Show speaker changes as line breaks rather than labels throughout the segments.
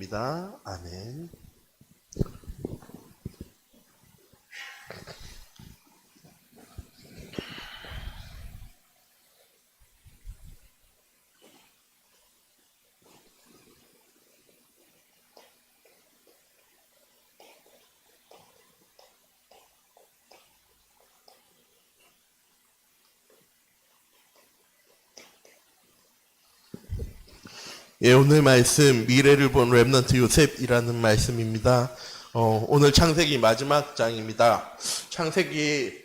기도드립니다. 아멘. 예, 오늘 말씀 미래를 본 렘넌트 요셉이라는 말씀입니다. 오늘 창세기 마지막 장입니다. 창세기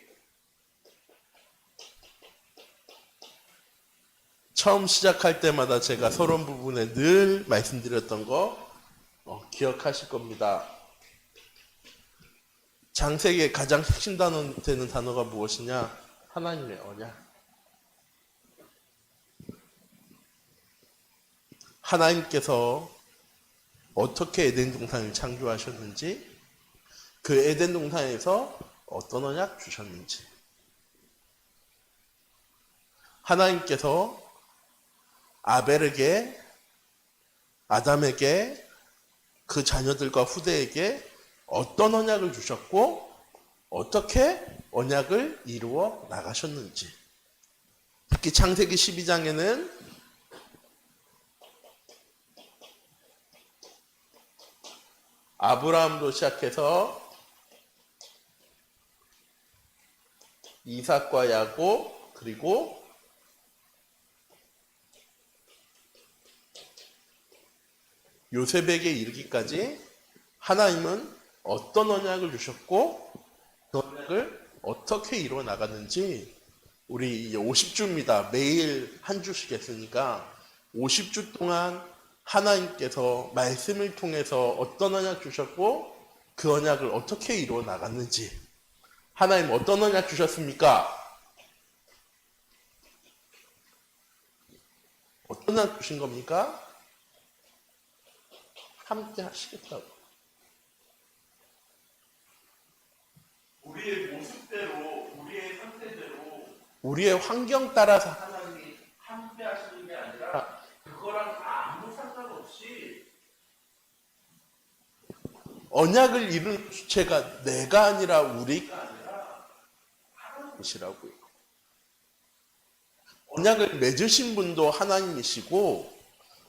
처음 시작할 때마다 제가 서론 부분에 늘 말씀드렸던 거 기억하실 겁니다. 창세기의 가장 핵심 단어 되는 단어가 무엇이냐? 하나님의 언약. 하나님께서 어떻게 에덴 동산을 창조하셨는지, 그 에덴 동산에서 어떤 언약 주셨는지, 하나님께서 아벨에게, 아담에게, 그 자녀들과 후대에게 어떤 언약을 주셨고 어떻게 언약을 이루어 나가셨는지, 특히 창세기 12장에는 아브라함도 시작해서 이삭과 야곱, 그리고 요셉에게 이르기까지 하나님은 어떤 언약을 주셨고 그 언약을 어떻게 이루어 나갔는지, 우리 이제 50주입니다. 매일 한 주씩 했으니까 50주 동안 하나님께서 말씀을 통해서 어떤 언약 주셨고 그 언약을 어떻게 이루어 나갔는지, 하나님 어떤 언약 주셨습니까? 어떤 언약 주신 겁니까? 함께 하시겠다고. 우리의 모습대로, 우리의 상태대로, 우리의 환경 따라서 하나님이 함께 하시는 게 아니라 그거랑 아무 상관없이 언약을 이룬 주체가 내가 아니라 우리가 아니라 하나님이시라고요. 언약을 맺으신 분도 하나님이시고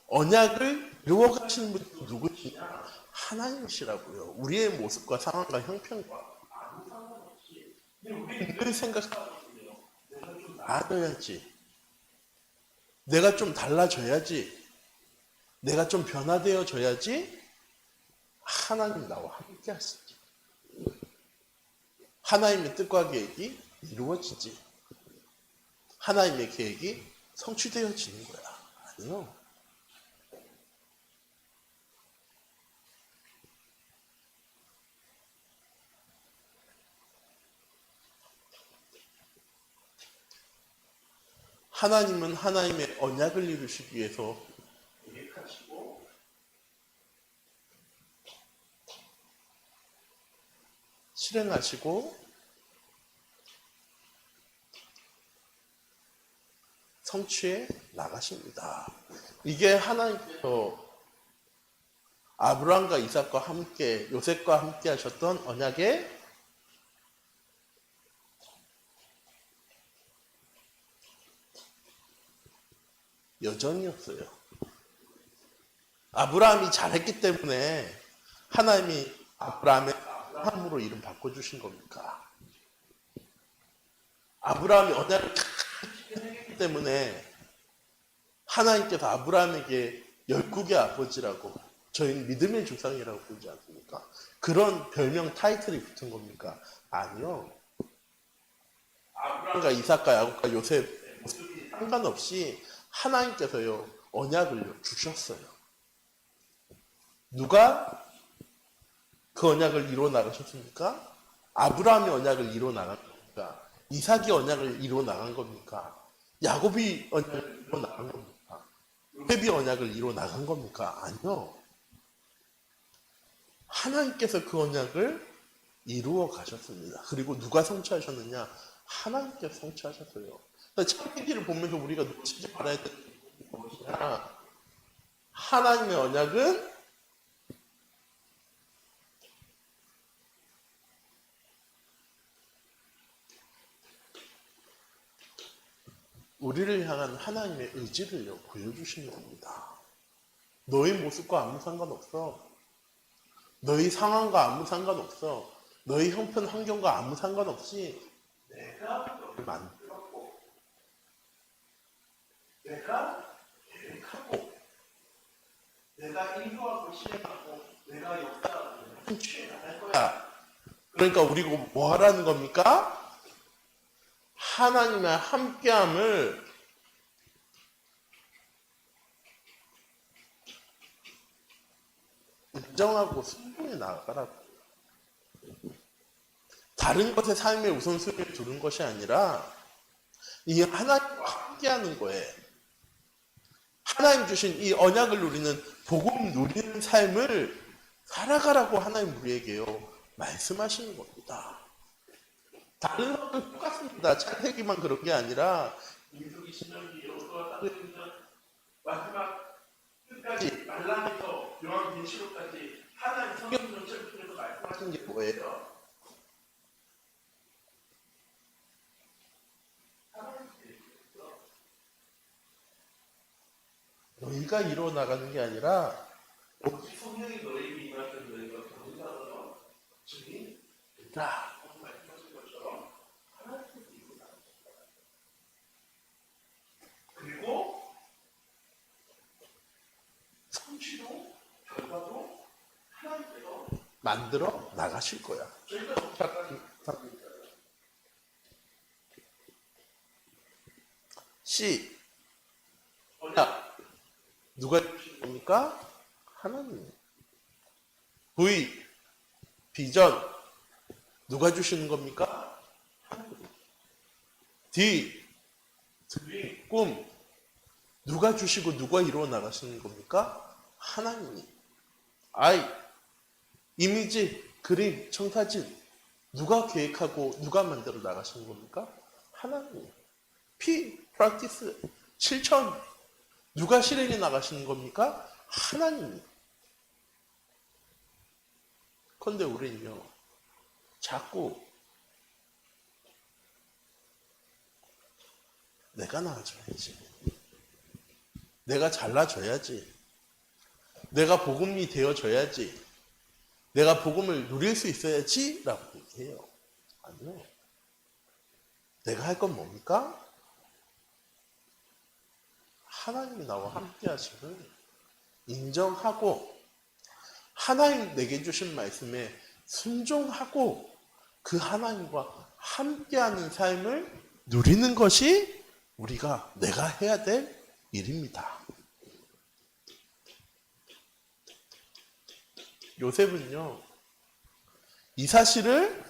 언약을 이루어가시는 분도 누구시냐? 하나님이시라고요. 우리의 모습과 상황과 형편과 아무 상관없이. 우리는 늘 생각하거든요. 내가 좀 나아져야지, 내가 좀 달라져야지, 내가 좀 변화되어져야지 하나님 나와 함께 하시지, 하나님의 뜻과 계획이 이루어지지, 하나님의 계획이 성취되어지는 거야. 아니요. 하나님은 하나님의 언약을 이루시기 위해서 계획하시고 실행하시고 성취해 나가십니다. 이게 하나님께서 아브라함과 이삭과 함께, 요셉과 함께 하셨던 언약의 여정이었어요. 아브라함이 잘했기 때문에 하나님이 아브라함의 아브라함으로 이름 바꿔주신 겁니까? 아브라함이 언약을 했기 때문에 하나님께서 아브라함에게 열국의 아버지라고, 저희는 믿음의 조상이라고 부르지 않습니까? 그런 별명 타이틀이 붙은 겁니까? 아니요. 아브라함과 이삭과 야곱과 요셉 모습이 상관없이 하나님께서요 언약을 주셨어요. 누가 그 언약을 이루어 나가셨습니까? 아브라함이 언약을 이루어 나간 겁니까? 이삭이 언약을 이루어 나간 겁니까? 야곱이 언약을 이루어 나간 겁니까? 요셉이 언약을 이루어 나간 겁니까? 아니요. 하나님께서 그 언약을 이루어 가셨습니다. 그리고 누가 성취하셨느냐? 하나님께서 성취하셨어요. 창세기를 보면서 우리가 놓치지 말아야 되는 것이 무엇이냐? 하나님의 언약은 우리를 향한 하나님의 의지를 보여주시는 겁니다. 너희 모습과 아무 상관없어. 너희 상황과 아무 상관없어. 너희 형편 환경과 아무 상관없이 내가 너를 만들었고 내가 계획하고 내가 인도하고 실행하고 내가 역사하고 취해 나갈 거야. 그러니까 우리가 뭐 하라는 겁니까? 하나님의 함께함을 인정하고 순종해 나가라고. 다른 것에 삶의 우선순위를 두는 것이 아니라 이 하나님과 함께하는 거예요. 하나님 주신 이 언약을 누리는 복음 누리는 삶을 살아가라고 하나님 우리에게요 말씀하시는 겁니다. 다른 것도 똑같습니다. 창세기만 그런 게 아니라 민수기 신명기 여호수아 마지막 끝까지 말라기서 요한계시록까지 하나님 성경 전체를 통해서 말씀하신 게 뭐예요? 너희가 이루어 나가는 게 아니라 오직 성령이 너희에게 임하신 너희가 경험하는 증인 되라. 말씀하신 것처럼 하나님께서 이루어 나가십니다. 그리고 성취도 결과도 하나님께서 만들어 나가실 거야. 저희가 C 언약 누가 주신 겁니까? 하나님. V 비전 누가 주시는 겁니까? 하나님. D 드림 꿈 누가 주시고 누가 이루어 나가시는 겁니까? 하나님이. I 이미지 그림 청사진 누가 계획하고 누가 만들어 나가시는 겁니까? 하나님. P 프랙티스 실천 누가 실행해 나가시는 겁니까? 하나님. 그런데 우리는요 자꾸 내가 나아져야지, 내가 잘나져야지, 내가 복음이 되어져야지, 내가 복음을 누릴 수 있어야지 라고 얘기해요. 아니요. 내가 할 건 뭡니까? 하나님이 나와 함께 하심을 인정하고 하나님 내게 주신 말씀에 순종하고 그 하나님과 함께하는 삶을 누리는 것이 내가 해야 될 일입니다. 요셉은요 이 사실을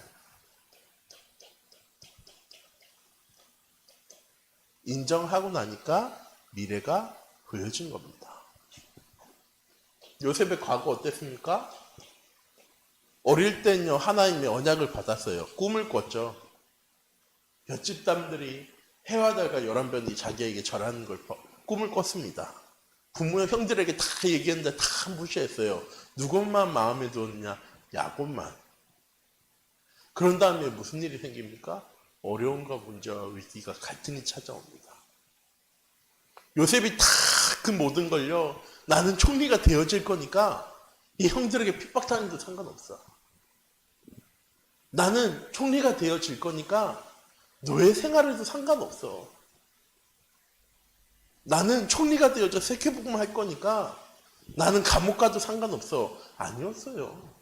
인정하고 나니까 미래가 보여진 겁니다. 요셉의 과거 어땠습니까? 어릴 때는요 하나님의 언약을 받았어요. 꿈을 꿨죠. 볏집담들이 해와 달과 11변이 자기에게 절하는 걸 꿈을 꿨습니다. 부모 형들에게 다 얘기했는데 다 무시했어요. 누구만 마음에 두었냐? 야곱만. 그런 다음에 무슨 일이 생깁니까? 어려움과 문제와 위기가 갈등이 찾아옵니다. 요셉이 다 그 모든 걸요 나는 총리가 되어질 거니까 이 형들에게 핍박당해도 상관없어. 나는 총리가 되어질 거니까 노예 생활에도 상관없어. 나는 총리가 되어져 세계복음 할 거니까 나는 감옥 가도 상관없어. 아니었어요.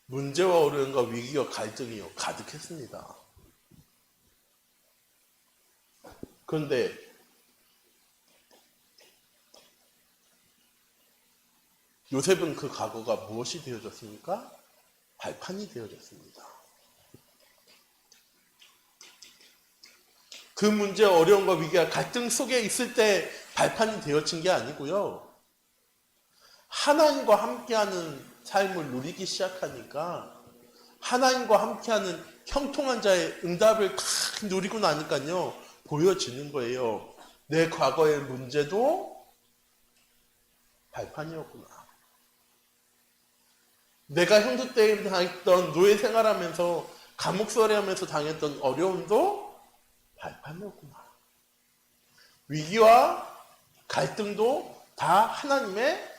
문제와 어려움과 위기와 갈등이요 가득했습니다. 그런데 요셉은 그 과거가 무엇이 되어졌습니까? 발판이 되어졌습니다. 그 문제, 어려움과 위기와 갈등 속에 있을 때 발판이 되어진 게 아니고요. 하나님과 함께하는 삶을 누리기 시작하니까 하나님과 함께하는 형통한 자의 응답을 다 누리고 나니까요. 보여지는 거예요. 내 과거의 문제도 발판이었구나. 내가 형제 때 당했던 노예 생활하면서 감옥살이 하면서 당했던 어려움도 발판이었구나. 위기와 갈등도 다 하나님의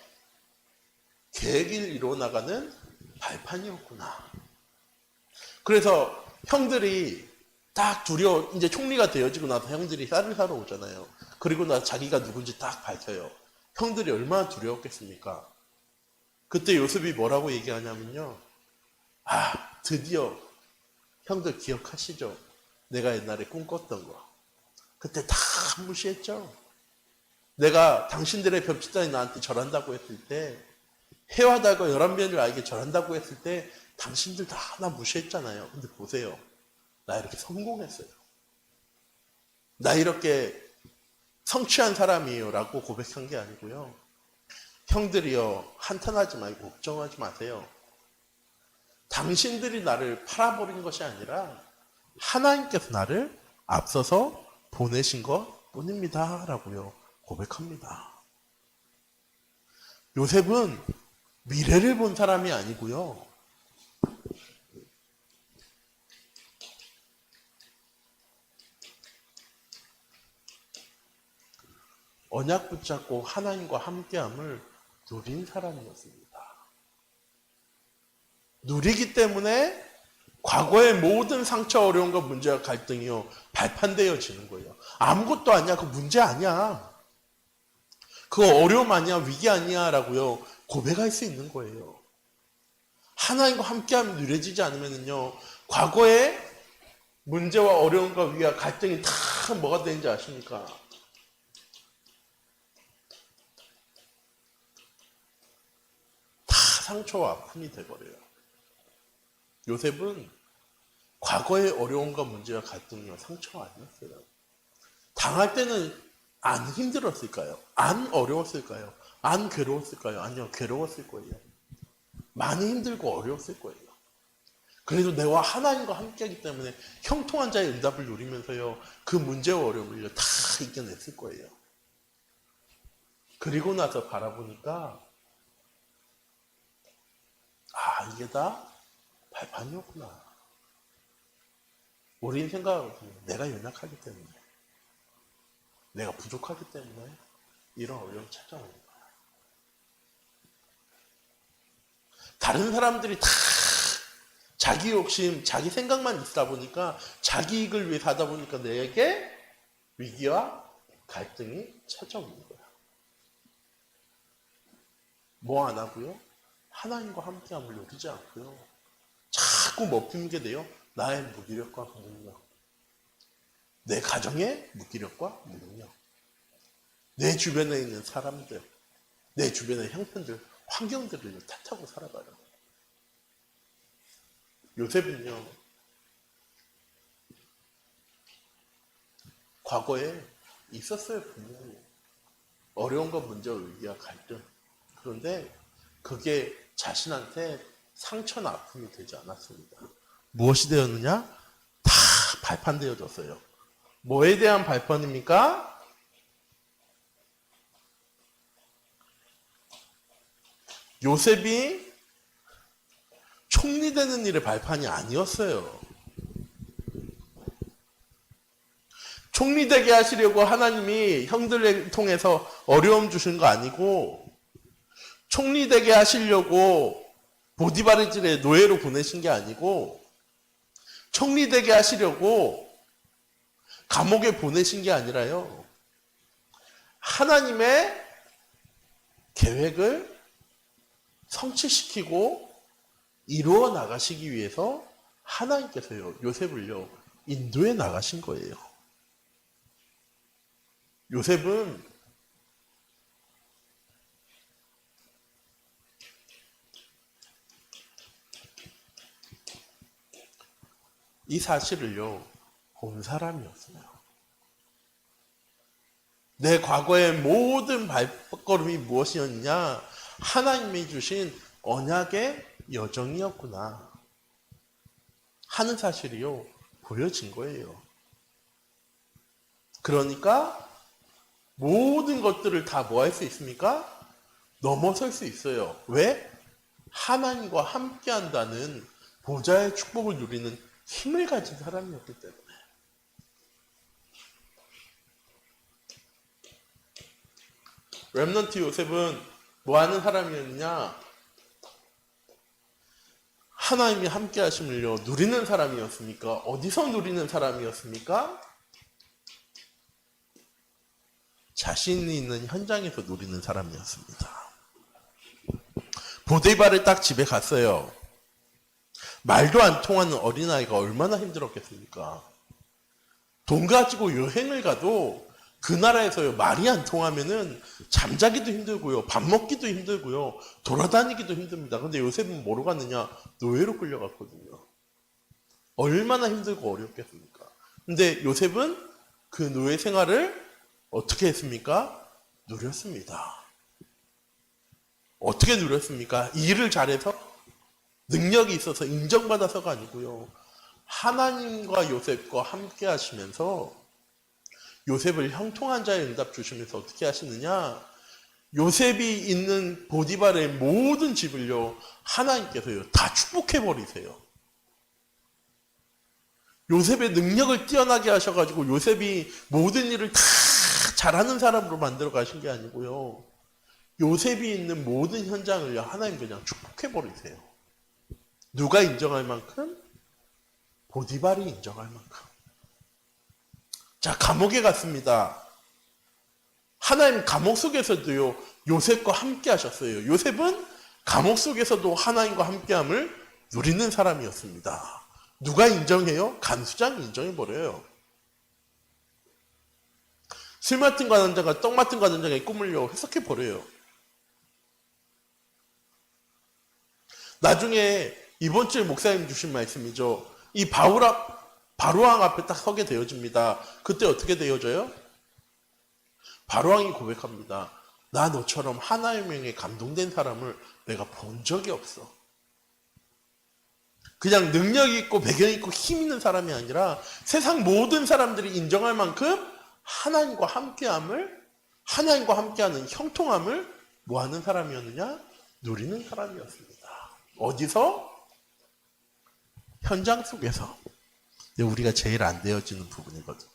계획을 이루어나가는 발판이었구나. 그래서 형들이 딱 이제 총리가 되어지고 나서 형들이 쌀을 사러 오잖아요. 그리고 나서 자기가 누군지 딱 밝혀요. 형들이 얼마나 두려웠겠습니까? 그때 요셉이 뭐라고 얘기하냐면요. 아, 드디어 형들 기억하시죠? 내가 옛날에 꿈꿨던 거. 그때 다 무시했죠? 내가 당신들의 벽지단이 나한테 절한다고 했을 때, 해와 달과 11변을 알게 절한다고 했을 때 당신들 다 하나 무시했잖아요. 근데 보세요. 나 이렇게 성공했어요. 나 이렇게 성취한 사람이에요 라고 고백한 게 아니고요. 형들이요, 한탄하지 말고 걱정하지 마세요. 당신들이 나를 팔아버린 것이 아니라 하나님께서 나를 앞서서 보내신 것 뿐입니다 라고요 고백합니다. 요셉은 미래를 본 사람이 아니고요. 언약 붙잡고 하나님과 함께함을 누린 사람이었습니다. 누리기 때문에 과거의 모든 상처, 어려움과 문제와 갈등이요 발판되어지는 거예요. 아무것도 아니야. 그 문제 아니야. 그거 어려움 아니야. 위기 아니야. 라고요 고백할 수 있는 거예요. 하나님과 함께하면 누려지지 않으면요 과거의 문제와 어려움과 위기와 갈등이 다 뭐가 되는지 아십니까? 다 상처와 아픔이 돼버려요. 요셉은 과거의 어려움과 문제와 갈등과 상처가 아니었어요. 당할 때는 안 힘들었을까요? 안 어려웠을까요? 안 괴로웠을까요? 아니요, 괴로웠을 거예요. 많이 힘들고 어려웠을 거예요. 그래도 내와 하나님과 함께하기 때문에 형통한 자의 응답을 누리면서요 그 문제와 어려움을 다 이겨냈을 거예요. 그리고 나서 바라보니까 아, 이게 다 발판이었구나. 우리는 생각하거든요. 내가 연약하기 때문에, 내가 부족하기 때문에 이런 어려움이 찾아오는 거야. 다른 사람들이 다 자기 욕심, 자기 생각만 있다 보니까 자기 이익을 위해 사다 보니까 내게 위기와 갈등이 찾아오는 거야. 뭐 안 하고요? 하나님과 함께함을 누리지 않고요. 자꾸 먹히게 돼요. 나의 무기력과 무능력. 내 가정의 무기력과 무능력. 내 주변에 있는 사람들, 내 주변의 형편들, 환경들을 탓하고 살아가요. 요셉은요, 과거에 있었어요, 분명히. 어려움과 문제와 위기와 갈등. 그런데 그게 자신한테 상처나 아픔이 되지 않았습니다. 무엇이 되었느냐? 다 발판되어졌어요. 뭐에 대한 발판입니까? 요셉이 총리 되는 일의 발판이 아니었어요. 총리 되게 하시려고 하나님이 형들을 통해서 어려움 주신 거 아니고 총리 되게 하시려고 보디바르 집에 노예로 보내신 게 아니고 총리 되게 하시려고 감옥에 보내신 게 아니라요. 하나님의 계획을 성취시키고 이루어 나가시기 위해서 하나님께서요, 요셉을요, 인도해 나가신 거예요. 요셉은 이 사실을요, 본 사람이었어요. 내 과거의 모든 발걸음이 무엇이었냐? 하나님이 주신 언약의 여정이었구나 하는 사실이요, 보여진 거예요. 그러니까 모든 것들을 다 뭐 할 수 있습니까? 넘어설 수 있어요. 왜? 하나님과 함께 한다는 보좌의 축복을 누리는 힘을 가진 사람이었기 때문에. 렘넌트 요셉은 뭐 하는 사람이었느냐? 하나님이 함께 하심을요 누리는 사람이었습니까? 어디서 누리는 사람이었습니까? 자신이 있는 현장에서 누리는 사람이었습니다. 보디발을 딱 집에 갔어요. 말도 안 통하는 어린아이가 얼마나 힘들었겠습니까? 돈 가지고 여행을 가도 그 나라에서요 말이 안 통하면은 잠자기도 힘들고요, 밥 먹기도 힘들고요, 돌아다니기도 힘듭니다. 근데 요셉은 뭐로 갔느냐? 노예로 끌려갔거든요. 얼마나 힘들고 어렵겠습니까? 근데 요셉은 그 노예 생활을 어떻게 했습니까? 누렸습니다. 어떻게 누렸습니까? 일을 잘해서 능력이 있어서 인정받아서가 아니고요. 하나님과 요셉과 함께 하시면서 요셉을 형통한 자의 응답 주시면서 어떻게 하시느냐? 요셉이 있는 보디발의 모든 집을요 하나님께서요 다 축복해 버리세요. 요셉의 능력을 뛰어나게 하셔가지고 요셉이 모든 일을 다 잘하는 사람으로 만들어 가신 게 아니고요. 요셉이 있는 모든 현장을요 하나님 그냥 축복해 버리세요. 누가 인정할 만큼? 보디발이 인정할 만큼. 자, 감옥에 갔습니다. 하나님 감옥 속에서도요 요셉과 함께 하셨어요. 요셉은 감옥 속에서도 하나님과 함께함을 누리는 사람이었습니다. 누가 인정해요? 간수장이 인정해버려요. 술 맡은 관원장과 떡 맡은 관원장의 꿈을요 해석해버려요. 나중에 이번 주에 목사님 주신 말씀이죠. 이 바로왕 앞에 딱 서게 되어집니다. 그때 어떻게 되어져요? 바로왕이 고백합니다. 나 너처럼 하나님의 명에 감동된 사람을 내가 본 적이 없어. 그냥 능력이 있고 배경이 있고 힘 있는 사람이 아니라 세상 모든 사람들이 인정할 만큼 하나님과 함께함을, 하나님과 함께하는 형통함을 뭐 하는 사람이었느냐? 누리는 사람이었습니다. 어디서? 현장 속에서. 근데 우리가 제일 안 되어지는 부분이거든.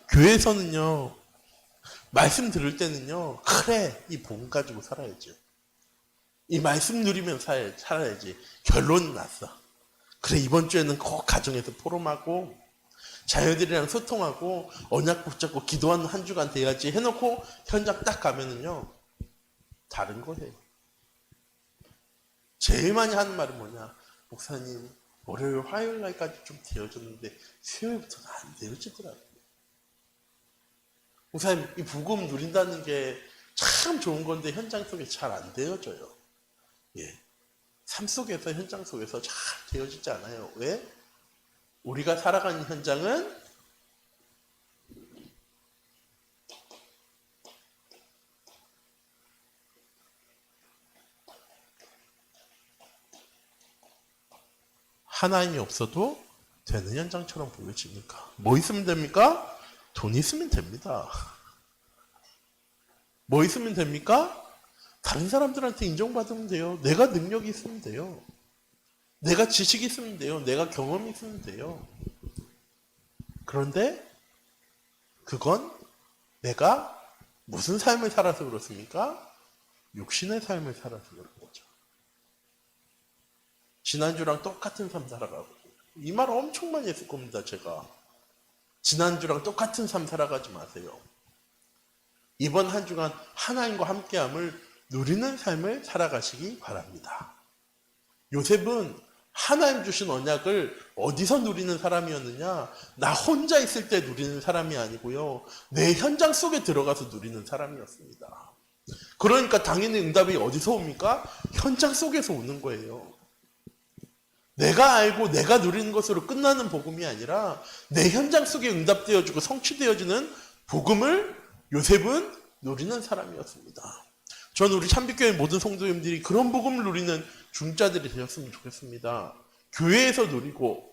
교회에서는요, 말씀 들을 때는요, 그래, 이 복음 가지고 살아야지. 이 말씀 누리면 살아야지. 결론은 났어. 그래, 이번 주에는 꼭 가정에서 포럼하고, 자녀들이랑 소통하고, 언약 붙잡고, 기도하는 한 주간 돼야지 해놓고, 현장 딱 가면은요, 다른 거예요. 제일 많이 하는 말은 뭐냐? 목사님, 월요일, 화요일 날까지 좀 되어졌는데, 수요일부터는 안 되어지더라고요. 목사님, 이 복음 누린다는 게 참 좋은 건데 현장 속에 잘 안 되어져요. 예. 삶 속에서, 현장 속에서 잘 되어지지 않아요. 왜? 우리가 살아가는 현장은 하나님이 없어도 되는 현장처럼 보여지니까. 뭐 있으면 됩니까? 돈 있으면 됩니다. 뭐 있으면 됩니까? 다른 사람들한테 인정받으면 돼요. 내가 능력이 있으면 돼요. 내가 지식이 있으면 돼요. 내가 경험이 있으면 돼요. 그런데 그건 내가 무슨 삶을 살아서 그렇습니까? 육신의 삶을 살아서 그런 거죠. 지난주랑 똑같은 삶 살아가고, 이 말 엄청 많이 했을 겁니다, 제가. 지난주랑 똑같은 삶 살아가지 마세요. 이번 한 주간 하나님과 함께함을 누리는 삶을 살아가시기 바랍니다. 요셉은 하나님 주신 언약을 어디서 누리는 사람이었느냐? 나 혼자 있을 때 누리는 사람이 아니고요. 내 현장 속에 들어가서 누리는 사람이었습니다. 그러니까 당연히 응답이 어디서 옵니까? 현장 속에서 오는 거예요. 내가 알고 내가 누리는 것으로 끝나는 복음이 아니라 내 현장 속에 응답되어지고 성취되어지는 복음을 요셉은 누리는 사람이었습니다. 저는 우리 참빛교회 모든 성도님들이 그런 복음을 누리는 중자들이 되셨으면 좋겠습니다. 교회에서 누리고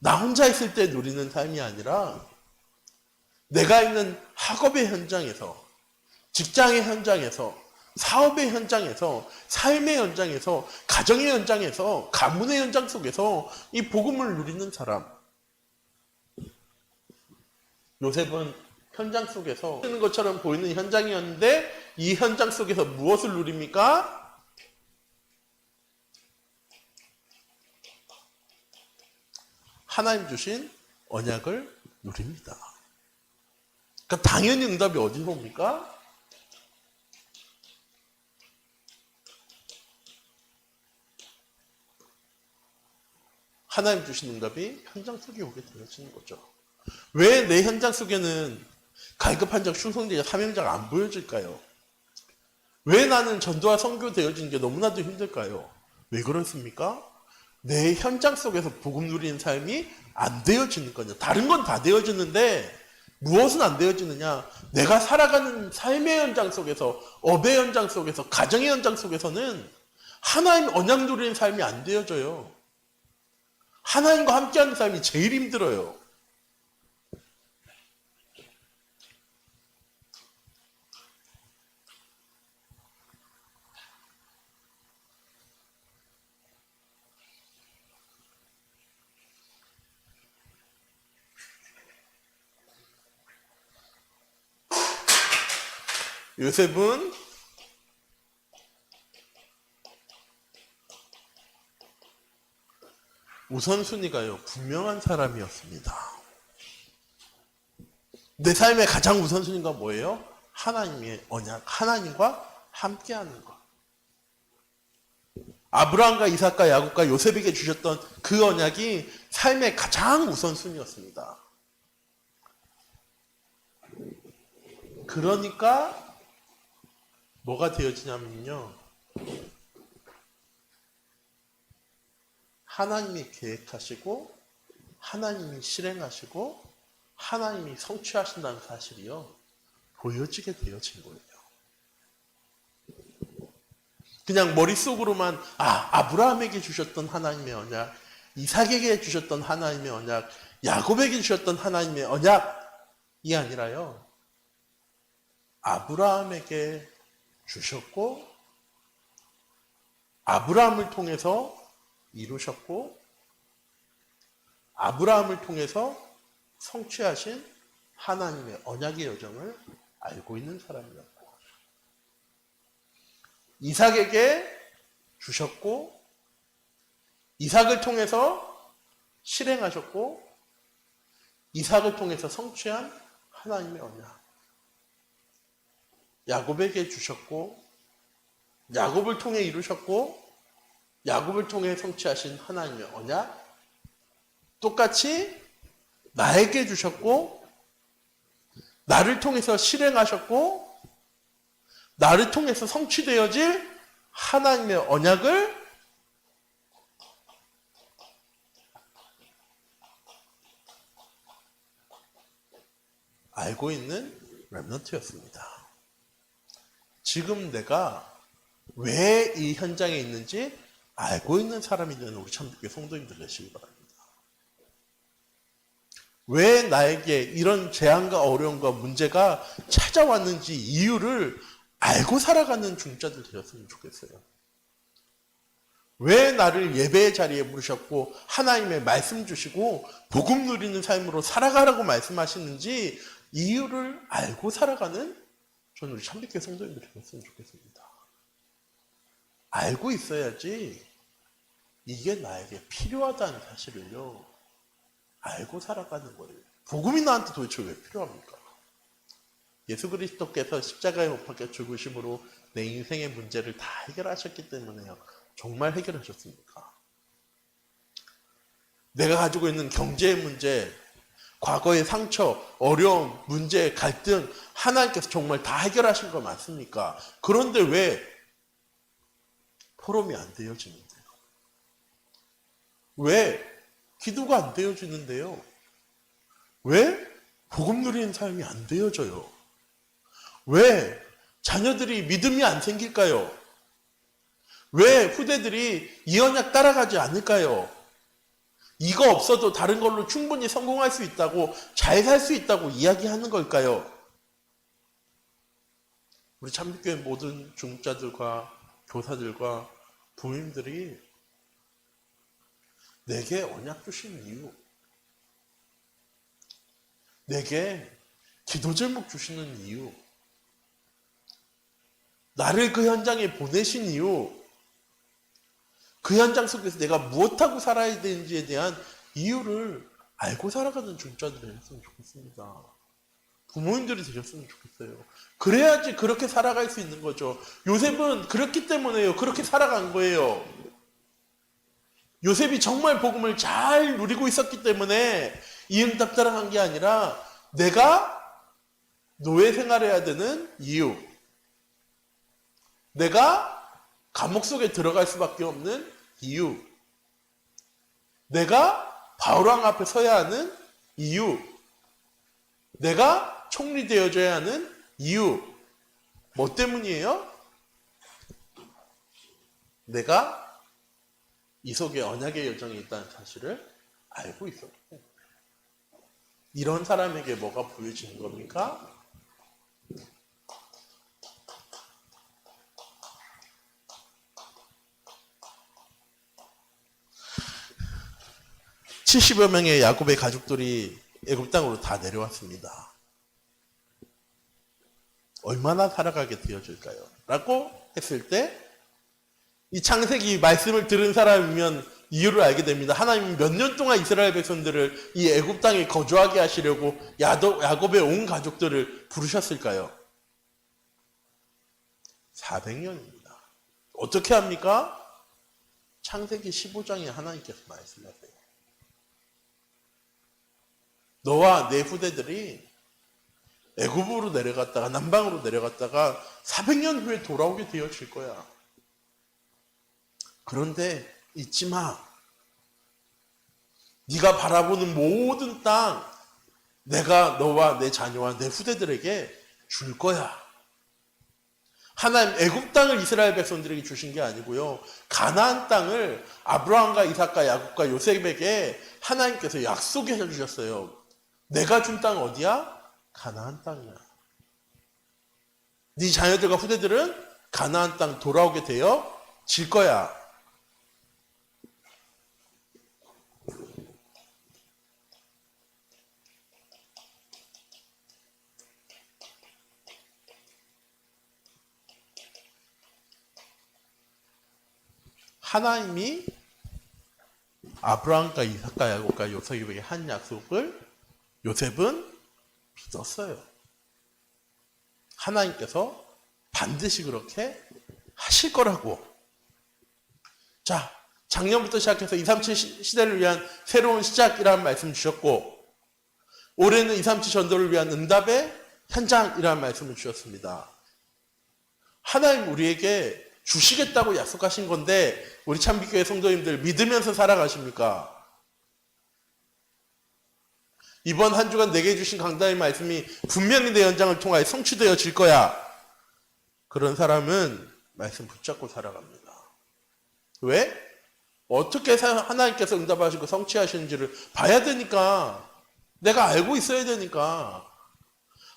나 혼자 있을 때 누리는 삶이 아니라 내가 있는 학업의 현장에서, 직장의 현장에서, 사업의 현장에서, 삶의 현장에서, 가정의 현장에서, 가문의 현장 속에서 이 복음을 누리는 사람. 요셉은 현장 속에서 쓰는 것처럼 보이는 현장이었는데 이 현장 속에서 무엇을 누립니까? 하나님 주신 언약을 누립니다. 그러니까 당연히 응답이 어디서 옵니까? 하나님 주신 응답이 현장 속에 오게 되어지는 거죠. 왜 내 현장 속에는 갈급한 적, 충성되자, 사명자가 안 보여질까요? 왜 나는 전도와 선교 되어지는 게 너무나도 힘들까요? 왜 그렇습니까? 내 현장 속에서 복음 누리는 삶이 안 되어지는 거냐. 다른 건 다 되어지는데 무엇은 안 되어지느냐? 내가 살아가는 삶의 현장 속에서, 업의 현장 속에서, 가정의 현장 속에서는 하나님 언약 누리는 삶이 안 되어져요. 하나님과 함께하는 삶이 제일 힘들어요. 요셉은 우선순위가요, 분명한 사람이었습니다. 내 삶의 가장 우선순위가 뭐예요? 하나님의 언약, 하나님과 함께하는 것. 아브라함과 이삭과 야곱과 요셉에게 주셨던 그 언약이 삶의 가장 우선순위였습니다. 그러니까 뭐가 되어지냐면요, 하나님이 계획하시고 하나님이 실행하시고 하나님이 성취하신다는 사실이요, 보여지게 되어진 거예요. 그냥 머릿속으로만 아브라함에게 주셨던 하나님의 언약, 이삭에게 주셨던 하나님의 언약, 야곱에게 주셨던 하나님의 언약이 아니라요, 아브라함에게 주셨고 아브라함을 통해서 이루셨고 아브라함을 통해서 성취하신 하나님의 언약의 여정을 알고 있는 사람이었고, 이삭에게 주셨고 이삭을 통해서 실행하셨고 이삭을 통해서 성취한 하나님의 언약, 야곱에게 주셨고 야곱을 통해 이루셨고 야곱을 통해 성취하신 하나님의 언약, 똑같이 나에게 주셨고 나를 통해서 실행하셨고 나를 통해서 성취되어질 하나님의 언약을 알고 있는 렘넌트였습니다. 지금 내가 왜 이 현장에 있는지 알고 있는 사람이 되는 우리 참되게 성도님들 되시기 바랍니다. 왜 나에게 이런 재앙과 어려움과 문제가 찾아왔는지 이유를 알고 살아가는 중자들 되셨으면 좋겠어요. 왜 나를 예배의 자리에 부르셨고 하나님의 말씀 주시고 복음 누리는 삶으로 살아가라고 말씀하시는지 이유를 알고 살아가는, 저는 우리 참되게 성도님들 되셨으면 좋겠습니다. 알고 있어야지 이게 나에게 필요하다는 사실을요, 알고 살아가는 거예요. 복음이 나한테 도대체 왜 필요합니까? 예수 그리스도께서 십자가에 못 박혀 죽으심으로 내 인생의 문제를 다 해결하셨기 때문에요. 정말 해결하셨습니까? 내가 가지고 있는 경제의 문제, 과거의 상처, 어려움, 문제, 갈등, 하나님께서 정말 다 해결하신 거 맞습니까? 그런데 왜 포럼이 안 되어지는데요? 왜 기도가 안 되어지는데요? 왜 복음 누리는 삶이 안 되어져요? 왜 자녀들이 믿음이 안 생길까요? 왜 후대들이 이 언약 따라가지 않을까요? 이거 없어도 다른 걸로 충분히 성공할 수 있다고, 잘 살 수 있다고 이야기하는 걸까요? 우리 참빛교회 모든 중직자들과 교사들과 부모님들이 내게 언약 주신 이유, 내게 기도 제목 주시는 이유, 나를 그 현장에 보내신 이유, 그 현장 속에서 내가 무엇하고 살아야 되는지에 대한 이유를 알고 살아가는 중직자들이 됐으면 좋겠습니다. 부모님들이 되셨으면 좋겠어요. 그래야지 그렇게 살아갈 수 있는 거죠. 요셉은 그렇기 때문에요. 그렇게 살아간 거예요. 요셉이 정말 복음을 잘 누리고 있었기 때문에 이응답답한 게 아니라 내가 노예 생활해야 되는 이유, 내가 감옥 속에 들어갈 수밖에 없는 이유, 내가 바울왕 앞에 서야 하는 이유, 내가 총리 되어줘야 하는 이유, 뭐 때문이에요? 내가 이 속에 언약의 여정이 있다는 사실을 알고 있었기 때문에. 이런 사람에게 뭐가 보여지는 겁니까? 70여 명의 야곱의 가족들이 애굽 땅으로 다 내려왔습니다. 얼마나 살아가게 되어질까요? 라고 했을 때 이 창세기 말씀을 들은 사람이면 이유를 알게 됩니다. 하나님은 몇 년 동안 이스라엘 백성들을 이 애굽 땅에 거주하게 하시려고 야곱의 온 가족들을 부르셨을까요? 400년입니다. 어떻게 합니까? 창세기 15장에 하나님께서 말씀하세요. 너와 내 후대들이 애굽으로 내려갔다가 남방으로 내려갔다가 400년 후에 돌아오게 되어질 거야. 그런데 잊지 마. 네가 바라보는 모든 땅 내가 너와 내 자녀와 내 후대들에게 줄 거야. 하나님 애굽 땅을 이스라엘 백성들에게 주신 게 아니고요. 가나안 땅을 아브라함과 이삭과 야곱과 요셉에게 하나님께서 약속해 주셨어요. 내가 준 땅 어디야? 가나안 땅이야. 네 자녀들과 후대들은 가나안 땅 돌아오게 되어 질 거야. 하나님이 아브라함과 이삭과 야곱과 요셉에게 한 약속을 요셉은 믿었어요. 하나님께서 반드시 그렇게 하실 거라고. 자, 작년부터 시작해서 237 시대를 위한 새로운 시작이라는 말씀 주셨고, 올해는 237 전도를 위한 응답의 현장이라는 말씀을 주셨습니다. 하나님 우리에게 주시겠다고 약속하신 건데 우리 참빛교회 성도님들 믿으면서 살아가십니까? 이번 한 주간 내게 주신 강단의 말씀이 분명히 내 연장을 통하여 성취되어질 거야. 그런 사람은 말씀 붙잡고 살아갑니다. 왜? 어떻게 하나님께서 응답하시고 성취하시는지를 봐야 되니까. 내가 알고 있어야 되니까.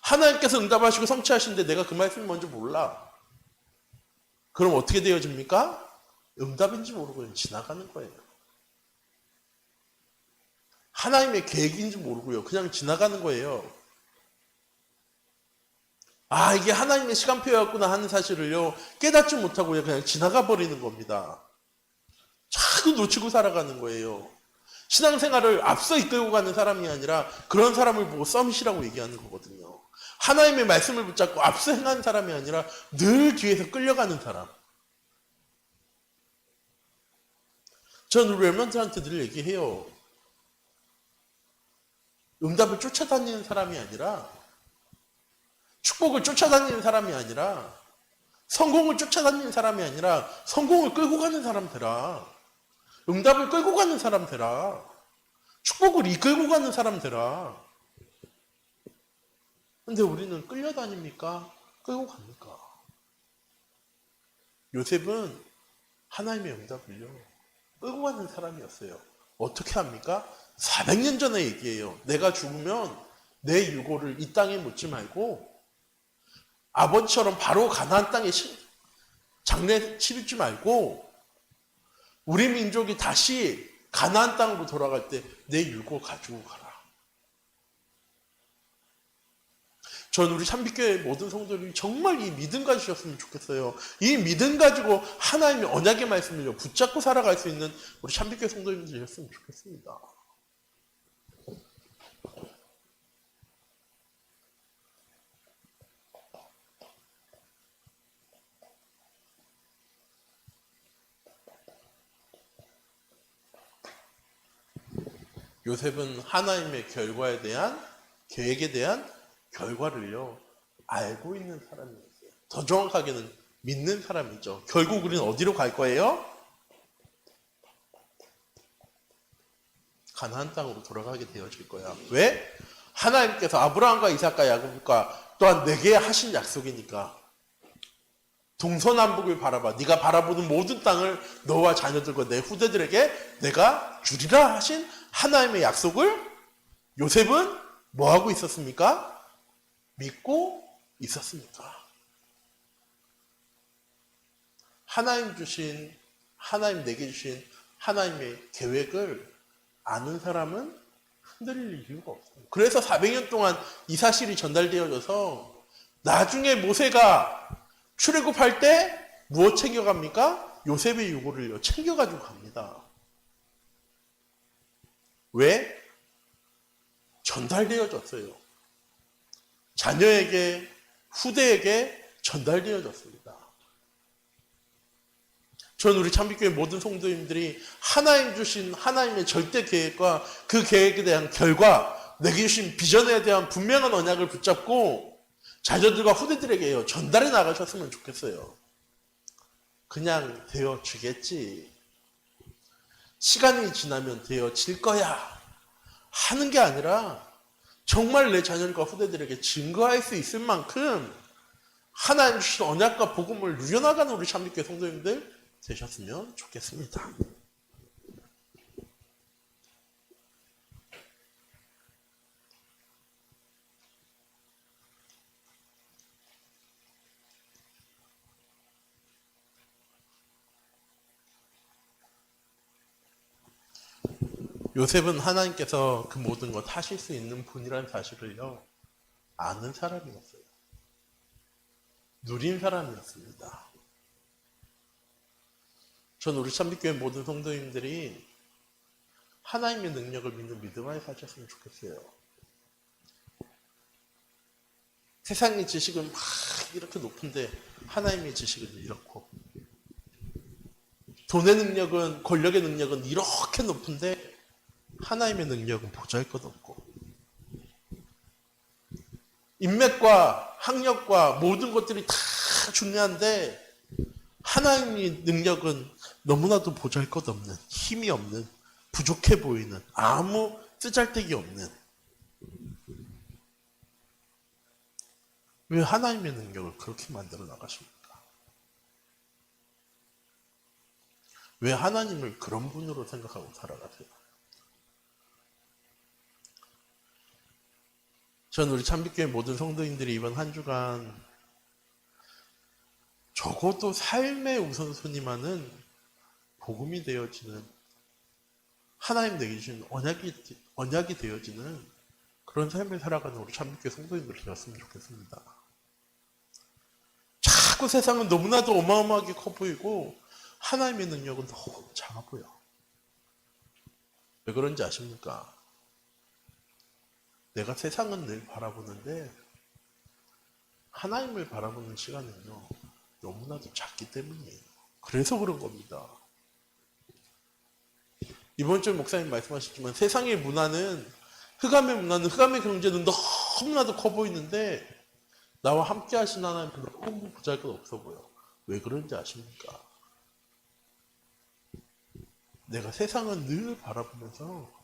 하나님께서 응답하시고 성취하시는데 내가 그 말씀을 먼저 몰라. 그럼 어떻게 되어집니까? 응답인지 모르고 그냥 지나가는 거예요. 하나님의 계획인지 모르고요. 그냥 지나가는 거예요. 아, 이게 하나님의 시간표였구나 하는 사실을요. 깨닫지 못하고요. 그냥 지나가 버리는 겁니다. 자꾸 놓치고 살아가는 거예요. 신앙생활을 앞서 이끌고 가는 사람이 아니라 그런 사람을 보고 썸이라고 얘기하는 거거든요. 하나님의 말씀을 붙잡고 앞서 행하는 사람이 아니라 늘 뒤에서 끌려가는 사람. 저는 우리 렘넌트한테 늘 얘기해요. 응답을 쫓아다니는 사람이 아니라, 축복을 쫓아다니는 사람이 아니라, 성공을 쫓아다니는 사람이 아니라 성공을 끌고 가는 사람 되라. 응답을 끌고 가는 사람 되라. 축복을 이끌고 가는 사람 되라. 근데 우리는 끌려다닙니까? 끌고 갑니까? 요셉은 하나님의 응답을요 끌고 가는 사람이었어요. 어떻게 합니까? 400년 전의 얘기예요. 내가 죽으면 내 유고를 이 땅에 묻지 말고 아버지처럼 바로 가나안 땅에 장례 치르지 말고 우리 민족이 다시 가나안 땅으로 돌아갈 때 내 유고 가지고 가라. 전 우리 참빛교회 모든 성도들이 정말 이 믿음 가지셨으면 좋겠어요. 이 믿음 가지고 하나님의 언약의 말씀을 붙잡고 살아갈 수 있는 우리 참빛교회 성도님들 되셨으면 좋겠습니다. 요셉은 하나님의 결과에 대한 계획에 대한 결과를요 알고 있는 사람이었어요. 더 정확하게는 믿는 사람이죠. 결국 우리는 어디로 갈 거예요? 가나안 땅으로 돌아가게 되어질 거야. 왜? 하나님께서 아브라함과 이삭과 야곱과 또한 내게 하신 약속이니까. 동서남북을 바라봐. 네가 바라보는 모든 땅을 너와 자녀들과 내 후대들에게 내가 주리라 하신 하나님의 약속을 요셉은 뭐하고 있었습니까? 믿고 있었습니까? 하나님 내게 주신 하나님의 계획을 아는 사람은 흔들릴 이유가 없어요. 그래서 400년 동안 이 사실이 전달되어져서 나중에 모세가 출애굽할 때 무엇 챙겨갑니까? 요셉의 유고를 챙겨가지고 갑니다. 왜? 전달되어졌어요. 자녀에게, 후대에게 전달되어졌습니다. 저는 우리 참빛교회 모든 성도님들이 하나님 주신 하나님의 절대 계획과 그 계획에 대한 결과, 내게 주신 비전에 대한 분명한 언약을 붙잡고 자녀들과 후대들에게 전달해 나가셨으면 좋겠어요. 그냥 되어지겠지. 시간이 지나면 되어질 거야. 하는 게 아니라 정말 내 자녀과 후대들에게 증거할 수 있을 만큼 하나님 주신 언약과 복음을 누려나가는 우리 참빛교회 성도님들 되셨으면 좋겠습니다. 요셉은 하나님께서 그 모든 것 하실 수 있는 분이라는 사실을요 아는 사람이었어요. 누린 사람이었습니다. 전 우리 참빛교회 모든 성도님들이 하나님의 능력을 믿는 믿음 안에 사셨으면 좋겠어요. 세상의 지식은 막 이렇게 높은데 하나님의 지식은 이렇고, 돈의 능력은, 권력의 능력은 이렇게 높은데 하나님의 능력은 보잘것없고, 인맥과 학력과 모든 것들이 다 중요한데 하나님의 능력은 너무나도 보잘것없는, 힘이 없는, 부족해 보이는, 아무 쓰잘데기 없는. 왜 하나님의 능력을 그렇게 만들어 나가십니까? 왜 하나님을 그런 분으로 생각하고 살아가세요? 전 우리 참빛교회 모든 성도님들이 이번 한 주간 적어도 삶의 우선순위만은 복음이 되어지는, 하나님 내게 주신 언약이 되어지는 그런 삶을 살아가는 우리 참빛교회 성도님들 되었으면 좋겠습니다. 자꾸 세상은 너무나도 어마어마하게 커 보이고 하나님의 능력은 너무 작아 보여. 왜 그런지 아십니까? 내가 세상은 늘 바라보는데 하나님을 바라보는 시간은요 너무나도 작기 때문이에요. 그래서 그런 겁니다. 이번 주에 목사님 말씀하셨지만 세상의 문화는, 흑암의 경제는 너무나도 커 보이는데 나와 함께 하신 하나님은 너무 보잘것없어 보여. 왜 그런지 아십니까? 내가 세상은 늘 바라보면서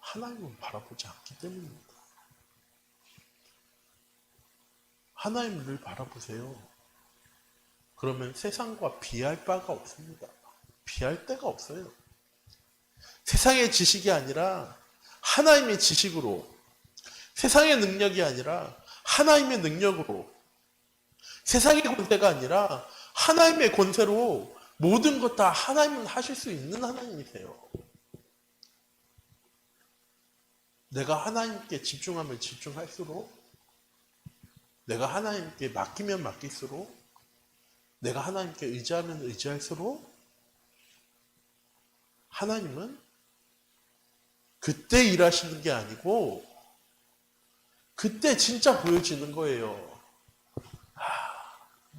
하나님은 바라보지 않기 때문입니다. 하나님을 늘 바라보세요. 그러면 세상과 비할 바가 없습니다. 비할 데가 없어요. 세상의 지식이 아니라 하나님의 지식으로, 세상의 능력이 아니라 하나님의 능력으로, 세상의 권세가 아니라 하나님의 권세로 모든 것 다 하나님은 하실 수 있는 하나님이세요. 내가 하나님께 집중하면 집중할수록, 내가 하나님께 맡기면 맡길수록, 내가 하나님께 의지하면 의지할수록 하나님은 그때 일하시는 게 아니고 그때 진짜 보여지는 거예요.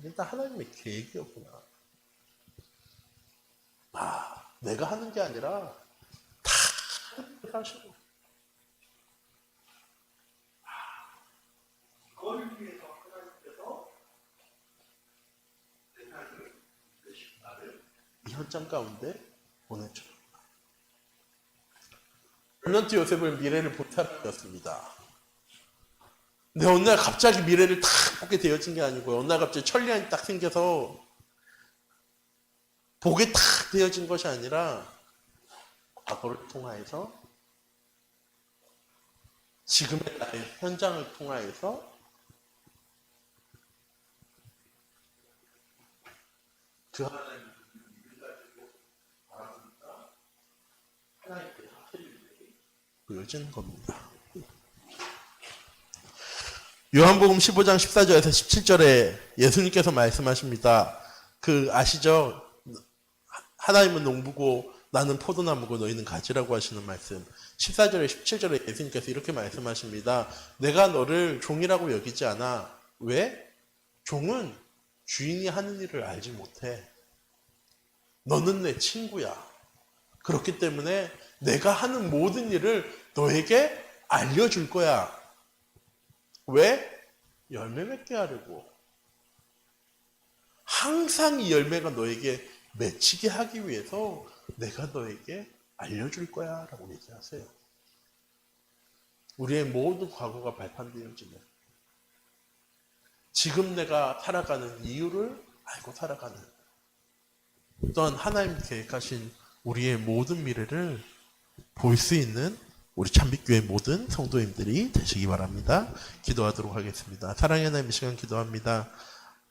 일단 하나님의 계획이었구나. 내가 하는 게 아니라 다 하나님께서 하시고, 그걸 위해서 하나님께서 나를 이 현장 가운데 보내줘. 렘넌트 요셉은 미래를 본 사람이었습니다. 근데 어느 날 갑자기 미래를 탁 보게 되어진 게 아니고요. 어느 날 갑자기 천리안이 딱 생겨서 보게 탁 되어진 것이 아니라 과거를 통하여서, 지금의 나의 현장을 통하여서 그 하나님의 믿음을 가지고 바라보니까 하나님께서 하실 일이 보여지는 겁니다. 요한복음 15장 14절에서 17절에 예수님께서 말씀하십니다. 아시죠? 하나님은 농부고 나는 포도나무고 너희는 가지라고 하시는 말씀. 14절에 17절에 예수님께서 이렇게 말씀하십니다. 내가 너를 종이라고 여기지 않아. 왜? 종은 주인이 하는 일을 알지 못해. 너는 내 친구야. 그렇기 때문에 내가 하는 모든 일을 너에게 알려줄 거야. 왜? 열매 맺게 하려고. 항상 이 열매가 너에게 맺히게 하기 위해서 내가 너에게 알려줄 거야 라고 얘기하세요. 우리의 모든 과거가 발판되어지는, 지금 내가 살아가는 이유를 알고 살아가는, 또한 하나님 계획하신 우리의 모든 미래를 볼 수 있는 우리 참빛교회 모든 성도님들이 되시기 바랍니다. 기도하도록 하겠습니다. 사랑의 하나님, 이 시간 기도합니다.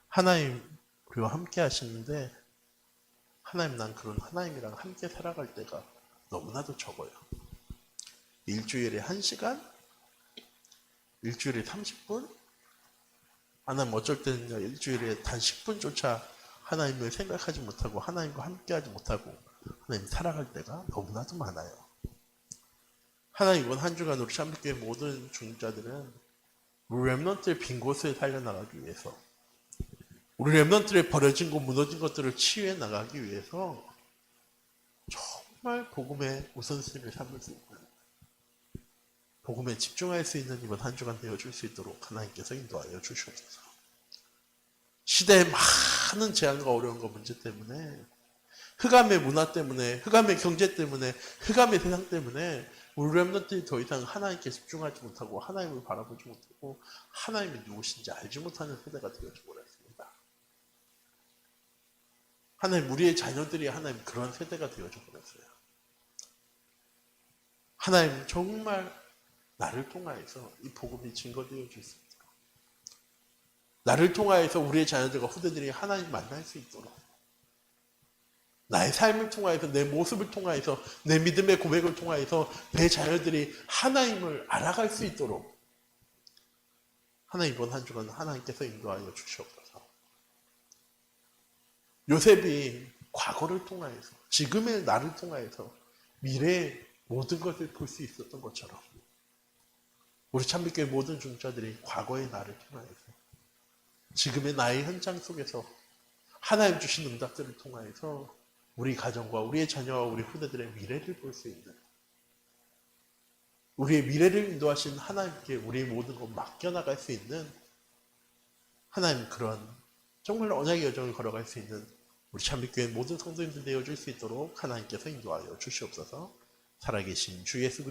하나님 우리와 함께 하시는데, 하나님, 난 그런 하나님이랑 함께 살아갈 때가 너무나도 적어요. 일주일에 1시간? 일주일에 30분? 하나님 어쩔 때는요, 일주일에 단 10분조차 하나님을 생각하지 못하고 하나님과 함께하지 못하고 하나님 살아갈 때가 너무나도 많아요. 하나님, 이번 한 주간 우리 참빛교회 모든 중자들은 우리 렘넌트의 빈 곳을 살려나가기 위해서, 우리 렘넌트의 버려진 것, 무너진 것들을 치유해 나가기 위해서 정말 복음의 우선순위를 삼을 수 있는, 복음에 집중할 수 있는 이번 한 주간 되어줄 수 있도록 하나님께서 인도하여 주시옵소서. 시대의 많은 제한과 어려움과 문제 때문에, 흑암의 문화 때문에, 흑암의 경제 때문에, 흑암의 세상 때문에 우리 렘넌트들이 더 이상 하나님께 집중하지 못하고 하나님을 바라보지 못하고 하나님이 누구신지 알지 못하는 세대가 되어져 버렸습니다. 하나님, 우리의 자녀들이 하나님 그런 세대가 되어져 버렸어요. 하나님, 정말 나를 통하여서 이 복음이 증거되어 줄 수 있도록, 나를 통하여서 우리의 자녀들과 후대들이 하나님 만날 수 있도록, 나의 삶을 통하여서, 내 모습을 통하여서, 내 믿음의 고백을 통하여서 내 자녀들이 하나님을 알아갈 수 있도록 하나님, 이번 한 주간 하나님께서 인도하여 주시옵소서. 요셉이 과거를 통하여서, 지금의 나를 통하여서 미래의 모든 것을 볼 수 있었던 것처럼 우리 참빛교회 모든 중자들이 과거의 나를 통하여서 지금의 나의 현장 속에서 하나님 주신 응답들을 통하여서 우리 가정과 우리의 자녀와 우리 후대들의 미래를 볼 수 있는, 우리의 미래를 인도하신 하나님께 우리의 모든 것 맡겨나갈 수 있는 하나님, 그런 정말 언약의 여정을 걸어갈 수 있는 우리 참빛교회 모든 성도님들 되어줄 수 있도록 하나님께서 인도하여 주시옵소서. 살아계신 주 예수 그리스도